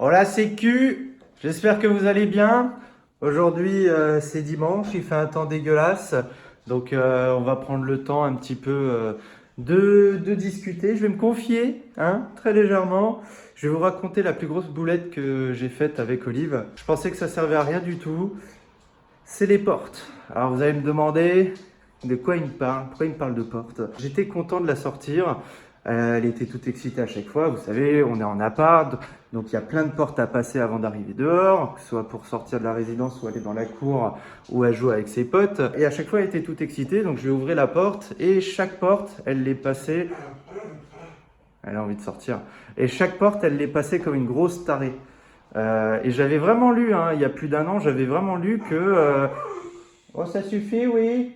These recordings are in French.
Hola Sécu, j'espère que vous allez bien. Aujourd'hui c'est dimanche, il fait un temps dégueulasse, donc on va prendre le temps un petit peu de discuter. Je vais me confier, hein, très légèrement. Je vais vous raconter la plus grosse boulette que j'ai faite avec Olive. Je pensais que ça servait à rien du tout. C'est les portes. Alors vous allez me demander de quoi il me parle, pourquoi il me parle de portes. J'étais content de la sortir. Elle était toute excitée à chaque fois. Vous savez, on est en appart, donc il y a plein de portes à passer avant d'arriver dehors, que ce soit pour sortir de la résidence ou aller dans la cour ou à jouer avec ses potes. Et à chaque fois, elle était toute excitée, donc je vais ouvrir la porte et chaque porte, elle les passait. Elle a envie de sortir. Et chaque porte, elle les passait comme une grosse tarée. Et j'avais vraiment lu, hein, il y a plus d'1 an, j'avais vraiment lu que oh, ça suffit, oui.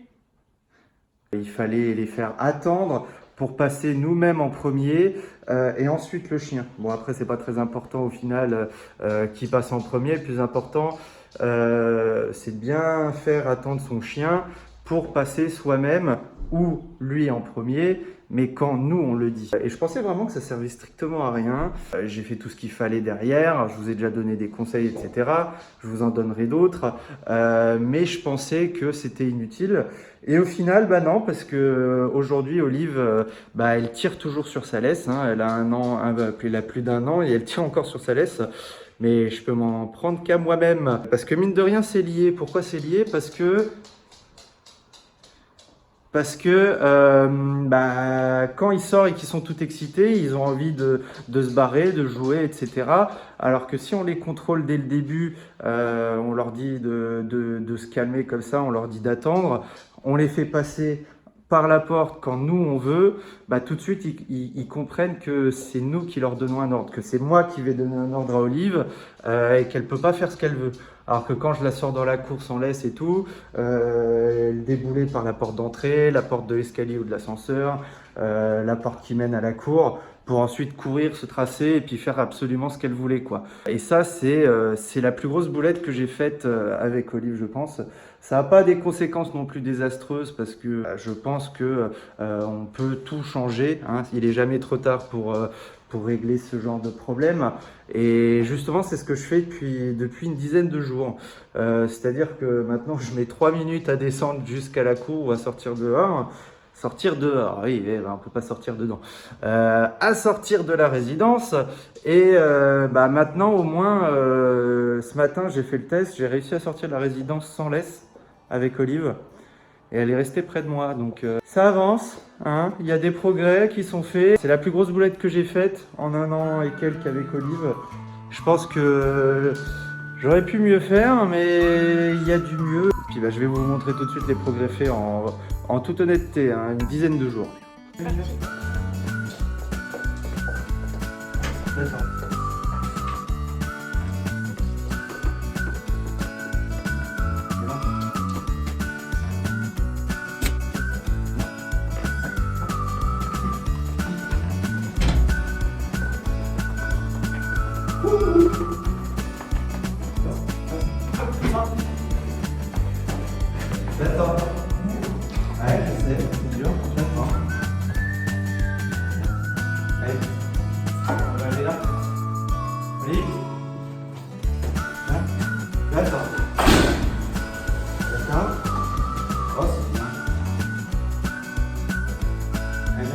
Il fallait les faire attendre pour passer nous-mêmes en premier et ensuite le chien. Bon, après, c'est pas très important au final qui passe en premier. Le plus important, c'est de bien faire attendre son chien pour passer soi-même ou lui en premier, mais quand nous on le dit. Et je pensais vraiment que ça servait strictement à rien. J'ai fait tout ce qu'il fallait derrière, je vous ai déjà donné des conseils, etc. Je vous en donnerai d'autres, mais je pensais que c'était inutile. Et au final, bah non, parce que aujourd'hui, Olive, bah, elle tire toujours sur sa laisse. Hein. Elle a elle a plus d'1 an et elle tire encore sur sa laisse. Mais je peux m'en prendre qu'à moi-même. Parce que mine de rien, c'est lié. Pourquoi c'est lié? Parce que bah, quand ils sortent et qu'ils sont tout excités, ils ont envie de se barrer, de jouer, etc. Alors que si on les contrôle dès le début, on leur dit de se calmer comme ça, on leur dit d'attendre, on les fait passer par la porte quand nous on veut, bah, tout de suite ils comprennent que c'est nous qui leur donnons un ordre, que c'est moi qui vais donner un ordre à Olive et qu'elle peut pas faire ce qu'elle veut. Alors que quand je la sors dans la cour sans laisse et tout, elle déboulait par la porte d'entrée, la porte de l'escalier ou de l'ascenseur, la porte qui mène à la cour, pour ensuite courir, se tracer et puis faire absolument ce qu'elle voulait, quoi. Et ça, c'est la plus grosse boulette que j'ai faite avec Olive, je pense. Ça n'a pas des conséquences non plus désastreuses parce que je pense que on peut tout changer, hein. Il n'est jamais trop tard pour régler ce genre de problème. Et justement, c'est ce que je fais depuis une dizaine de jours. C'est-à-dire que maintenant, je mets 3 minutes à descendre jusqu'à la cour ou à sortir dehors. Sortir dehors, oui, on ne peut pas sortir dedans. À sortir de la résidence. Et bah, maintenant, au moins, ce matin, j'ai fait le test. J'ai réussi à sortir de la résidence sans laisse avec Olive. Et elle est restée près de moi. Donc ça avance, hein. Il y a des progrès qui sont faits. C'est la plus grosse boulette que j'ai faite en 1 an et quelques avec Olive. Je pense que j'aurais pu mieux faire, mais il y a du mieux. Puis bah, je vais vous montrer tout de suite les progrès faits en toute honnêteté, hein, une dizaine de jours. Attends. Ouais, je sais, c'est dur, j'attends. Allez, on va aller là. Oui. Attends. D'accord. Oh, c'est bien. Allez.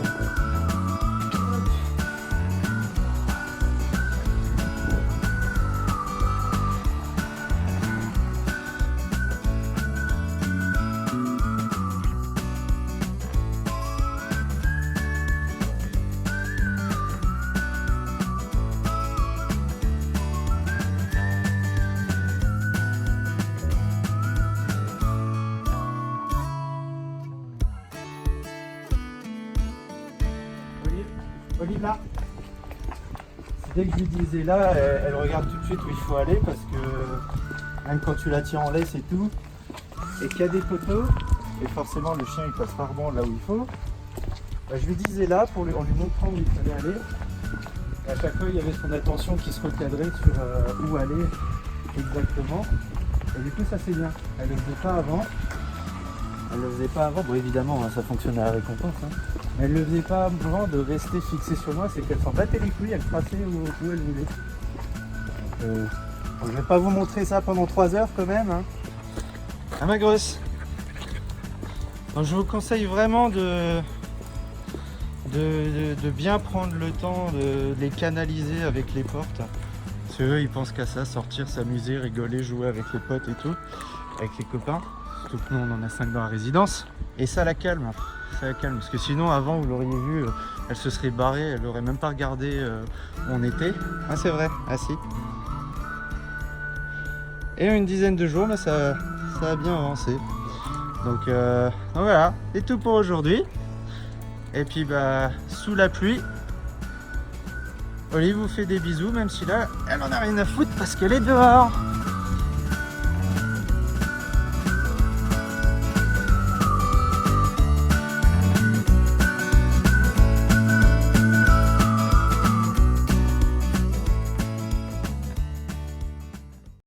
Olive là. Dès que je lui disais là, elle regarde tout de suite où il faut aller parce que même quand tu la tiens en laisse et tout, et qu'il y a des poteaux, et forcément le chien il passe rarement là où il faut, bah, je lui disais là en lui montrant où il fallait aller. Et à chaque fois il y avait son attention qui se recadrait sur où aller exactement. Et du coup ça c'est bien. Elle ne le faisait pas avant. Elle le faisait pas avant. Bon évidemment hein, ça fonctionne à la récompense. Hein. Mais elle ne le faisait pas avant de rester fixée sur moi, c'est qu'elle s'en battait les couilles, elle traçait où elle voulait. Bon, je vais pas vous montrer ça pendant 3 heures quand même. Hein. Ah ma grosse. Donc, je vous conseille vraiment de bien prendre le temps de les canaliser avec les portes. Parce qu'eux, ils pensent qu'à ça, sortir, s'amuser, rigoler, jouer avec les potes et tout, avec les copains. Surtout que nous, on en a 5 dans la résidence. Et ça la calme. Ça la calme. Parce que sinon, avant, vous l'auriez vu, elle se serait barrée, elle n'aurait même pas regardé où on était. Ah, c'est vrai. Ah, si. Et une dizaine de jours, mais ça a bien avancé. Donc voilà, c'est tout pour aujourd'hui. Et puis bah sous la pluie, Olive vous fait des bisous, même si là elle en a rien à foutre parce qu'elle est dehors.